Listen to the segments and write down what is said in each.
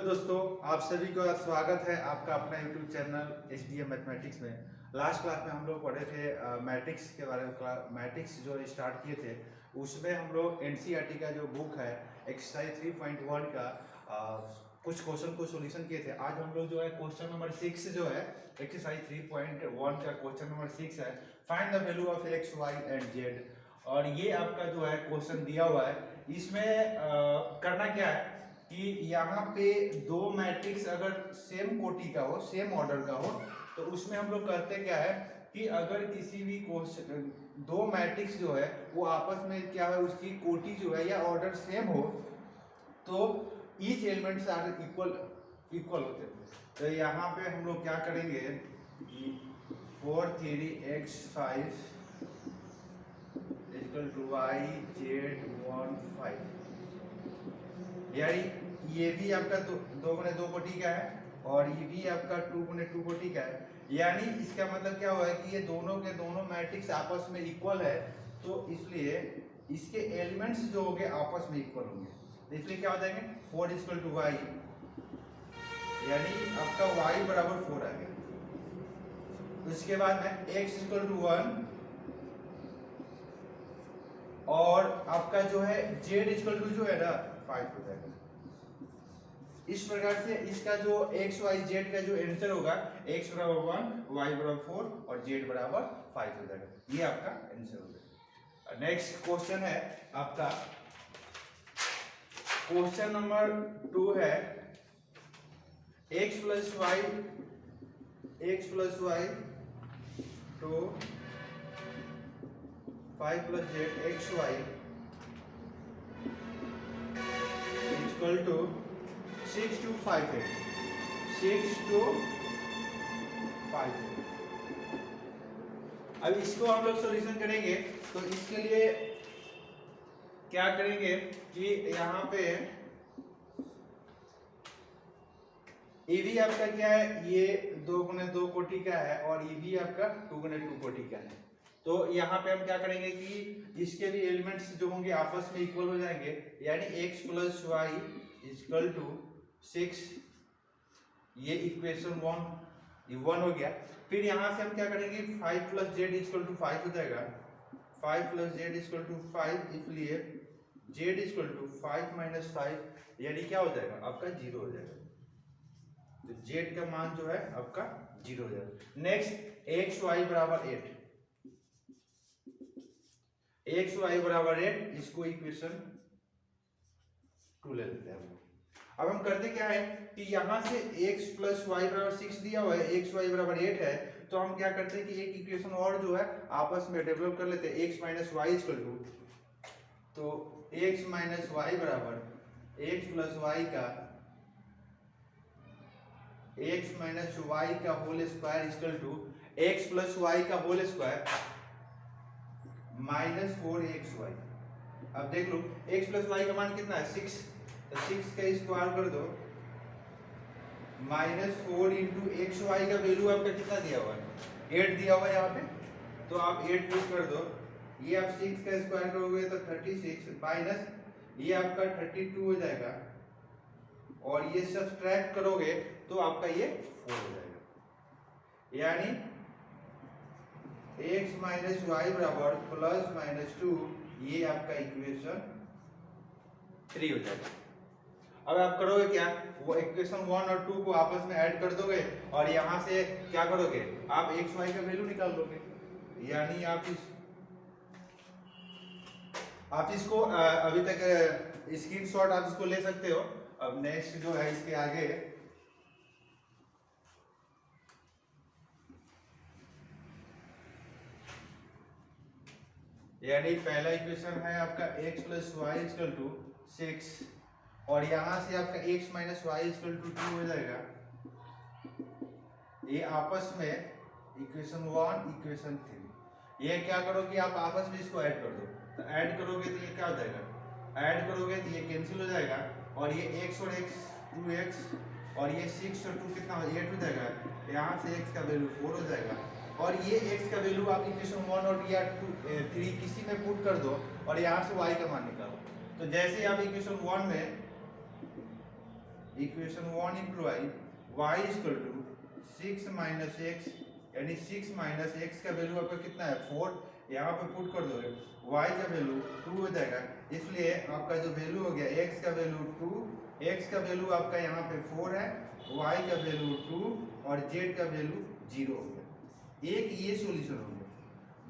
दोस्तों, आप सभी का स्वागत है आपका अपना यूट्यूब चैनल एचडीएम मैथमेटिक्स में। लास्ट क्लास में हम लोग पढ़े थे मैट्रिक्स के बारे में। मैट्रिक्स जो स्टार्ट किए थे उसमें हम लोग एनसीईआरटी का जो बुक है एक्सरसाइज 3.1 का कुछ क्वेश्चन को सॉल्यूशन किए थे। आज हम लोग जो है क्वेश्चन नंबर 6 जो है एक्सरसाइज 3.1 का क्वेश्चन नंबर 6 है, find the value of X Y and Z. और ये आपका जो है क्वेश्चन दिया हुआ है। इसमें करना क्या है कि यहाँ पे दो मैट्रिक्स अगर सेम कोटि का हो, सेम ऑर्डर का हो, तो उसमें हम लोग करते क्या है कि अगर किसी भी क्वेश्चन दो मैट्रिक्स जो है वो आपस में क्या है उसकी कोटि जो है या ऑर्डर सेम हो तो ईच एलिमेंट्स आर इक्वल होते हैं। तो यहाँ पे हम लोग क्या करेंगे कि 4 3 x5 equal to y z 1 5, यानी ये भी आपका दो गुणे दो कोटि का है और ये भी आपका 2 गुणे 2 कोटि का है। यानी इसका मतलब क्या हुआ है कि ये दोनों के दोनों मैट्रिक्स आपस में इक्वल है, तो इसलिए इसके एलिमेंट्स जो होंगे आपस में इक्वल होंगे। तो इसलिए क्या हो जाएंगे 4 इक्वल टू वाई, यानी आपका y बराबर 4 आ गया। उसके बाद में x इक्वल टू 1 और आपका जो है z इक्वल टू जो है ना 5 हो जाएगा। इस प्रकार से इसका जो x y z का जो आंसर होगा x बराबर 1, y बराबर 4 और z बराबर 5 हो जाएगा। ये आपका आंसर हो जाएगा। नेक्स्ट क्वेश्चन है आपका क्वेश्चन नंबर 2 है x प्लस y तो 5 plus z X Y equal to 6 to 5 है, 6 to 5। अब इसको हम लोग सॉल्यूशन करेंगे तो इसके लिए क्या करेंगे कि यहाँ पे ये भी आपका क्या है, ये 2 गुणे 2 कोटि का है और ये भी आपका 2 गुणे 2 कोटि का है। तो यहाँ पे हम क्या करेंगे कि इसके भी एलिमेंट्स जो होंगे आपस में इक्वल हो जाएंगे, यानी x plus Y equal to 6, ये इक्वेशन 1 हो गया। फिर यहाँ से हम क्या करेंगे 5 प्लस जेड इक्वल टू 5 हो जाएगा, 5 प्लस जेड इक्वल टू 5, इसलिए जेड इक्वल टू 5 माइनस 5, यानी क्या हो जाएगा आपका 0 हो जाएगा। तो जेड का मान जो है आपका 0 हो जाएगा। नेक्स्ट एक्स वाई बराबर 8, एक्स वाई बराबर 8, इसको इक्वेशन 2 ले लेते हैं। अब हम करते क्या है कि यहाँ से x प्लस वाई बराबर 6 दिया हुआ है, एक्स वाई बराबर 8 है, तो हम क्या करते हैं कि एक इक्वेशन और जो है आपस में डेवलप कर लेते हैं, x minus y equal to, तो x माइनस वाई बराबर x प्लस वाई का x माइनस वाई का whole square equal to x plus y का होल स्क्वायर माइनस 4xy। अब देख लो x प्लस वाई का मान कितना है 6, तो 6 का स्क्वायर कर दो माइनस 4 इंटू एक्स वाई का वैल्यू आपका कितना दिया हुआ है 8 दिया हुआ है यहाँ पे, तो आप 8 पुट कर दो, ये आप 6 का स्क्वायर करोगे तो 36 माइनस ये आपका 32 हो जाएगा और ये सब्ट्रैक्ट करोगे तो आपका ये 4 हो जाएगा। यानी x माइनस वाई बराबर प्लस माइनस 2, ये आपका इक्वेशन 3 हो जाएगा। अब आप करोगे क्या, वो इक्वेशन 1 और 2 को आपस में ऐड कर दोगे और यहाँ से क्या करोगे आप एक्स वाई का वैल्यू निकाल दोगे, यानी आप इसको अभी तक स्क्रीनशॉट आप इसको ले सकते हो। अब नेक्स्ट जो है इसके आगे यानी पहला इक्वेशन है आपका x plus Y equal to 6 और यहाँ से आपका x minus y equal to 2 हो जाएगा। ये आपस में इक्वेशन 1 इक्वेशन 3, ये क्या करो कि आप आपस में इसको ऐड कर दो, तो ऐड करोगे तो ये क्या हो जाएगा, ऐड करोगे तो ये कैंसिल हो जाएगा और ये x और x 2x और ये 6 और 2 कितना 8 हो जाएगा, यहाँ से x का वैल्यू 4 हो जाएगा और ये x का वैल्यू आप इक्वेशन 1 और या 3 किसी में पुट कर दो और यहाँ से y का मान निकालो। तो जैसे आप इक्वेशन 1 में equation 1 implies y equal to 6 minus x, यानी 6 माइनस एक्स का वैल्यू आपका कितना है 4, यहाँ पे पुट कर दोगे y का वैल्यू 2 हो जाएगा, इसलिए आपका जो वैल्यू हो गया x का वैल्यू 2, x का वैल्यू आपका यहाँ पे 4 है, y का वैल्यू 2 और z का वैल्यू 0 हो गया। एक ये सॉल्यूशन हो गया,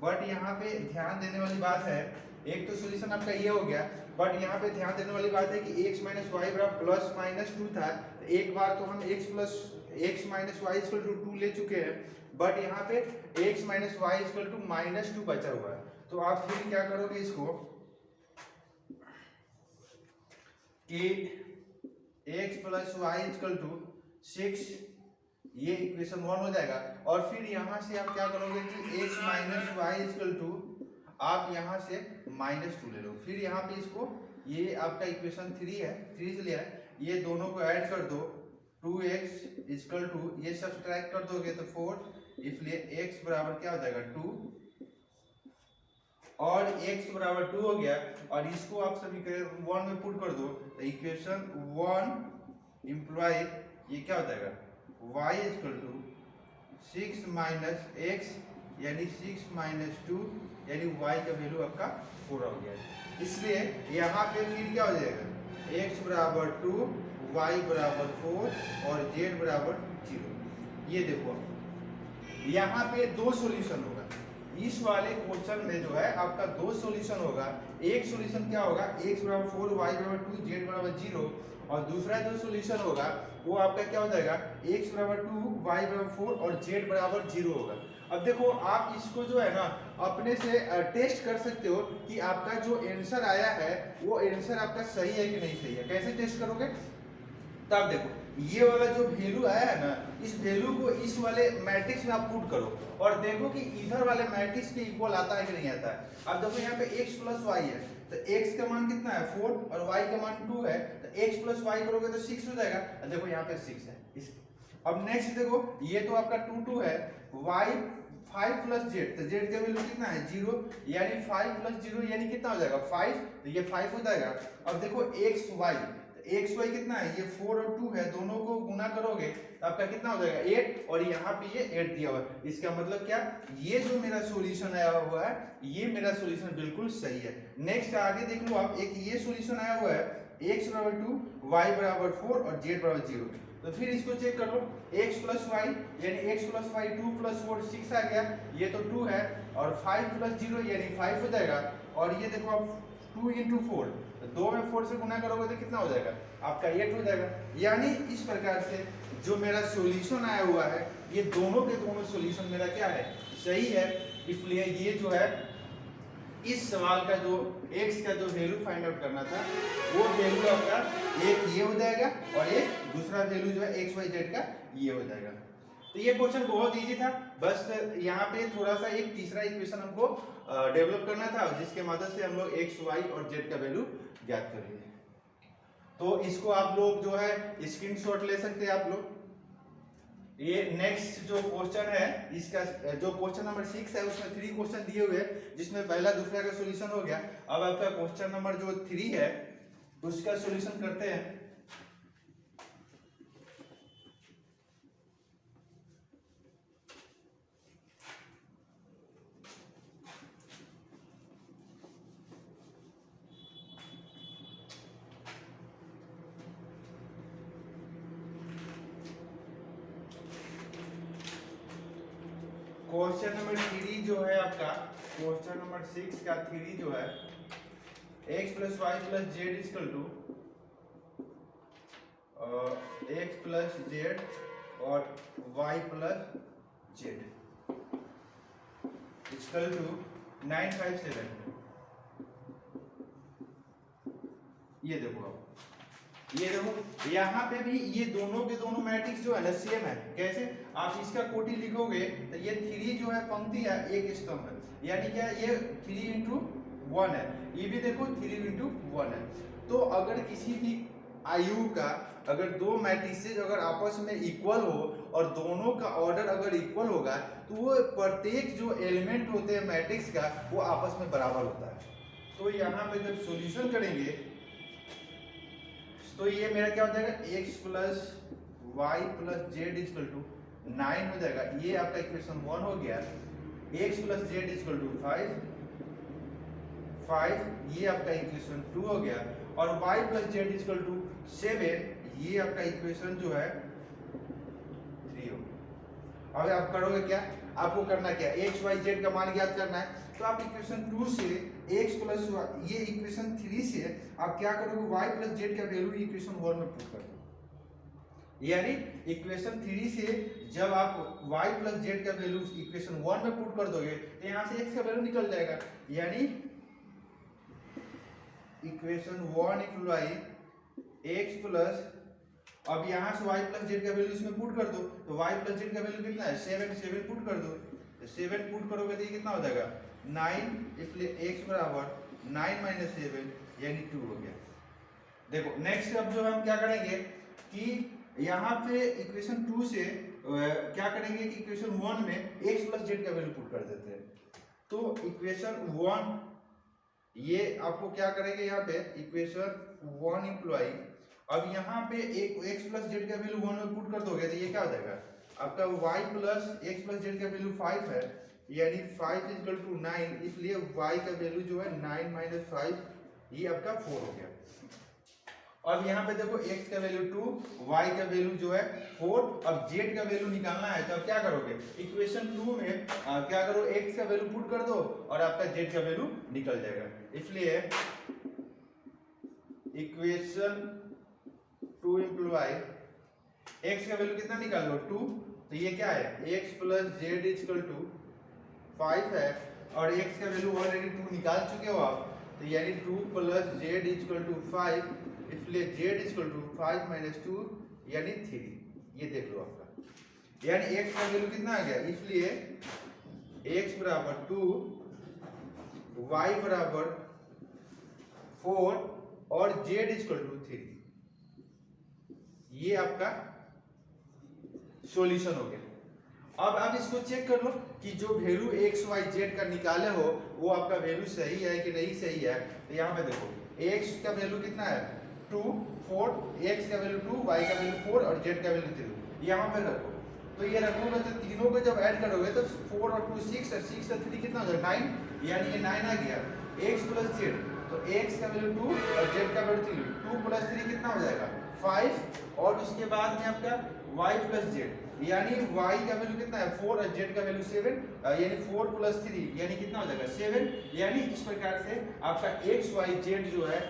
बट यहाँ पे ध्यान देने वाली बात है, एक तो सॉल्यूशन आपका ये हो गया, बट यहाँ पे ध्यान देने वाली बात है कि x माइनस वाई बराबर प्लस माइनस 2 था, तो एक बार तो हम x minus y equal to 2 ले चुके हैं, बट यहाँ पे x minus y equal to minus 2 बचा हुआ है। तो आप फिर क्या करोगे इसको कि x plus Y equal to 6, ये इक्वेशन 1 हो जाएगा, और फिर यहाँ से आप क्या करोगे कि x minus y equal to आप यहाँ से -2 ले लो, फिर यहाँ पे इसको, ये आपका इक्वेशन 3 है, 3 से लिया है, ये दोनों को ऐड कर दो, 2x इक्वल टू ये सब्सट्रैक्ट कर दोगे तो 4, इसलिए x बराबर क्या हो जाएगा 2, और x बराबर 2 हो गया, और इसको आप समीकरण 1 में पुट कर दो, तो इक्वेशन 1 इम्प्लॉय ये क्या हो जाएगा y equal to 6 minus x, यानी 6 माइनस 2, यानी y का वैल्यू आपका 4 हो गया, इसलिए यहाँ पे फिर क्या हो जाएगा x बराबर 2, y बराबर 4 और z बराबर 0। ये देखो यहाँ पे दो सॉल्यूशन होगा, इस वाले क्वेश्चन में जो है आपका दो सॉल्यूशन होगा, एक सॉल्यूशन क्या होगा x बराबर 4, y बराबर 2, z बराबर 0, और दूसरा जो सॉल्यूशन होगा वो आपका क्या हो जाएगा x बराबर 2, y बराबर 4 और z बराबर 0 होगा। अब देखो आप इसको जो है ना अपने से टेस्ट कर सकते हो कि आपका जो आंसर आया है वो आंसर आपका सही है कि नहीं सही है। कैसे टेस्ट करोगे, तब देखो ये वाला जो वैल्यू आया है ना, इस वैल्यू को इस वाले मैट्रिक्स में आप पुट करो और देखो कि इधर वाले मैट्रिक्स के इक्वल आता है कि नहीं आता है। अब देखो यहाँ पे x प्लस वाई है, तो x का मान कितना है 4 और y का मान 2 है, तो x प्लस वाई करोगे तो 6 हो जाएगा। देखो यहाँ पे 6 है। अब नेक्स्ट देखो ये तो आपका 2 2 है, y 5 प्लस z, तो z का वैल्यू कितना है 0, यानी 5 प्लस 0 यानी कितना हो जाएगा 5, तो ये 5 हो जाएगा। अब देखो x y, एक्स वाई कितना है, ये 4 और 2 है, दोनों को गुना करोगे तो आपका कितना हो जाएगा 8, और यहाँ पे ये 8 दिया हुआ है। इसका मतलब क्या, ये जो मेरा सॉल्यूशन आया हुआ है ये मेरा सॉल्यूशन बिल्कुल सही है। नेक्स्ट आगे देख लो आप, एक ये सॉल्यूशन आया हुआ है x बराबर 2, y बराबर 4 और z बराबर 0, तो फिर इसको चेक कर लो x प्लस वाई, यानी x प्लस वाई 2 प्लस 4 6 आ गया, ये तो 2 है, और 5 प्लस 0 यानी 5 हो जाएगा, और ये देखो आप 2 इंटू 4, 2 में 4 से गुना करोगे तो कितना हो जाएगा आपका 8 हो जाएगा। यानी इस प्रकार से जो मेरा सॉल्यूशन आया हुआ है ये दोनों के दोनों सॉल्यूशन मेरा क्या है सही है। इसलिए ये जो है इस सवाल का जो x का जो वैल्यू फाइंड आउट करना था वो वैल्यू आपका एक ये हो जाएगा और एक दूसरा वैल्यू जो है x y z का ये हो जाएगा। तो ये क्वेश्चन बहुत इजी था, बस यहाँ पे थोड़ा सा एक तीसरा इक्वेशन हमको डेवलप करना था जिसके मदद से हम लोग x y और z का वैल्यू ज्ञात करेंगे। तो इसको आप लोग जो है स्क्रीनशॉट ले सकते हैं आप लोग। ये नेक्स्ट जो क्वेश्चन है इसका जो क्वेश्चन नंबर 6 है उसमें 3 क्वेश्चन दिए हुए हैं जिसमें पहला दूसरा का सॉल्यूशन हो गया। अब आपका क्वेश्चन नंबर जो 3 है उसका सॉल्यूशन करते हैं। क्वेश्चन नंबर 3 जो है आपका क्वेश्चन नंबर 6 का 3 जो है x plus y plus z equal to x plus z और y plus z equal to 957। ये देखो आप, ये देखो यहाँ पे भी ये दोनों के दोनों मैट्रिक्स जो है ना सेम है। कैसे, आप इसका कोटि लिखोगे तो ये 3 जो है पंक्ति है एक स्तंभ है, यानी क्या ये 3 इंटू 1 है, ये भी देखो 3 इंटू 1 है। तो अगर किसी भी आयु का अगर दो मैट्रिसेज अगर आपस में इक्वल हो और दोनों का ऑर्डर अगर इक्वल होगा तो वो प्रत्येक जो एलिमेंट होते हैं मैट्रिक्स का वो आपस में बराबर होता है। तो यहाँ पे जब सॉल्यूशन करेंगे तो ये मेरा क्या हो जाएगा, x plus y plus z equal to 9 हो जाएगा। ये आपका इक्वेशन 1 हो गया। x plus z equal to 5, ये आपका इक्वेशन 2 हो गया। और y plus z equal to 7, ये आपका इक्वेशन जो है 3 हो गया। अब आप करोगे क्या, आपको करना क्या, x y z का मान ज्ञात करना है। तो आप इक्वेशन 2 से x प्लस ये इक्वेशन 3 से आप क्या करोगे, y प्लस जेड का वैल्यू इक्वेशन 1 में पुट कर दो। यानी इक्वेशन 3 से जब आप y प्लस जेड का वैल्यू इक्वेशन 1 में पुट कर दोगे तो यहाँ से x का वैल्यू निकल जाएगा। यानी इक्वेशन 1 इक्वल x प्लस, अब यहाँ से y प्लस जेड का वैल्यू इसमें पुट कर दो, तो y प्लस जेड का वैल्यू कितना है 7 पुट कर दो। 7 पुट करोगे तो ये कितना हो जाएगा 9, इसलिए x बराबर 9 माइनस 7 यानी 2 हो गया। देखो नेक्स्ट अब जो हम क्या करेंगे कि यहाँ पे इक्वेशन 2 से क्या करेंगे कि इक्वेशन 1 में x प्लस जेड का वैल्यू पुट कर देते हैं। तो इक्वेशन 1 ये आपको क्या करेंगे, यहाँ पे इक्वेशन 1 इम्प्लॉई, अब यहाँ पे एक x प्लस जेड का वैल्यू 1 में पुट कर दोगे तो ये क्या हो जाएगा आपका y plus x plus Z का वैल्यू 5 है, यानी 5 इक्वल टू 9, इसलिए y का वैल्यू जो है 9 माइनस 5 ये आपका 4 हो गया। अब यहाँ पे देखो x का वैल्यू 2, y का वैल्यू जो है 4, अब z का वैल्यू निकालना है तो अब क्या करोगे, इक्वेशन 2 में क्या करो, x का वैल्यू पुट कर दो और आपका z का वैल्यू निकल जाएगा। इसलिए इक्वेशन 2 इम्प्लॉय x का वैल्यू कितना निकालो 2, तो ये क्या है x plus z equal to 5 है, और x का वैल्यू ऑलरेडी 2 निकाल चुके हो आप, तो यानी 2 प्लस जेड इक्वल टू 5, इसलिए z इक्वल टू 5 माइनस 2 यानी 3। ये देख लो आपका, यानी x का वैल्यू कितना आ गया, इसलिए x बराबर 2, y बराबर 4 और z इक्वल टू 3। ये आपका सॉल्यूशन हो गया। अब आप इसको चेक कर लो कि जो वैल्यू x y z का निकाले हो वो आपका वैल्यू सही है कि नहीं सही है। तो यहाँ पे देखो x का वैल्यू कितना है 2, 4, x का वैल्यू 2, y का वैल्यू 4 और z का वैल्यू 3, यहाँ पे रखो। तो ये रखोगे तो तीनों को जब ऐड करोगे तो 4 और 2 6 और 6 और 3 कितना हो जाएगा 9, यानी ये 9 आ गया। x प्लस z, तो x का वैल्यू 2 और z का वैल्यू 3, 2 प्लस 3 कितना हो जाएगा 5, और उसके बाद में आपका y प्लस जेड, यानी y का वैल्यू कितना है 4 और z का वैल्यू 7, यानी 4 प्लस 3 यानी कितना हो जाएगा 7। यानी इस प्रकार से आपका x y z जो है,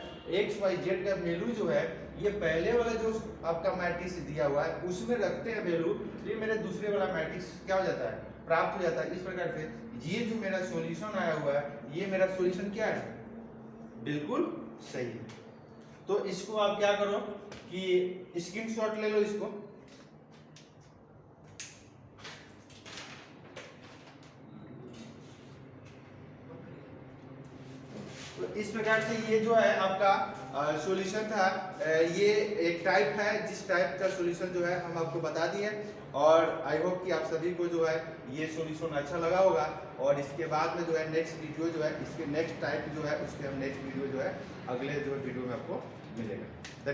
x y z का वैल्यू जो है ये पहले वाला जो आपका मैट्रिक्स दिया हुआ है उसमें रखते हैं वैल्यू, तो ये मेरे दूसरे वाला मैट्रिक्स क्या हो जाता है प्राप्त हो जाता है। इस प्रकार से ये जो मेरा सॉल्यूशन आया हुआ है ये मेरा सॉल्यूशन क्या है, बिल्कुल सही है। तो इसको आप क्या करो कि स्क्रीनशॉट ले लो इसको, तो इस प्रकार से ये जो है आपका सॉल्यूशन था। ये एक टाइप है जिस टाइप का सॉल्यूशन जो है हम आपको बता दिए, और आई होप कि आप सभी को जो है ये सॉल्यूशन अच्छा लगा होगा। और इसके बाद में जो है नेक्स्ट वीडियो जो है इसके नेक्स्ट टाइप जो है उसके हम नेक्स्ट वीडियो जो है अगले जो वीडियो में आपको मिलेगा।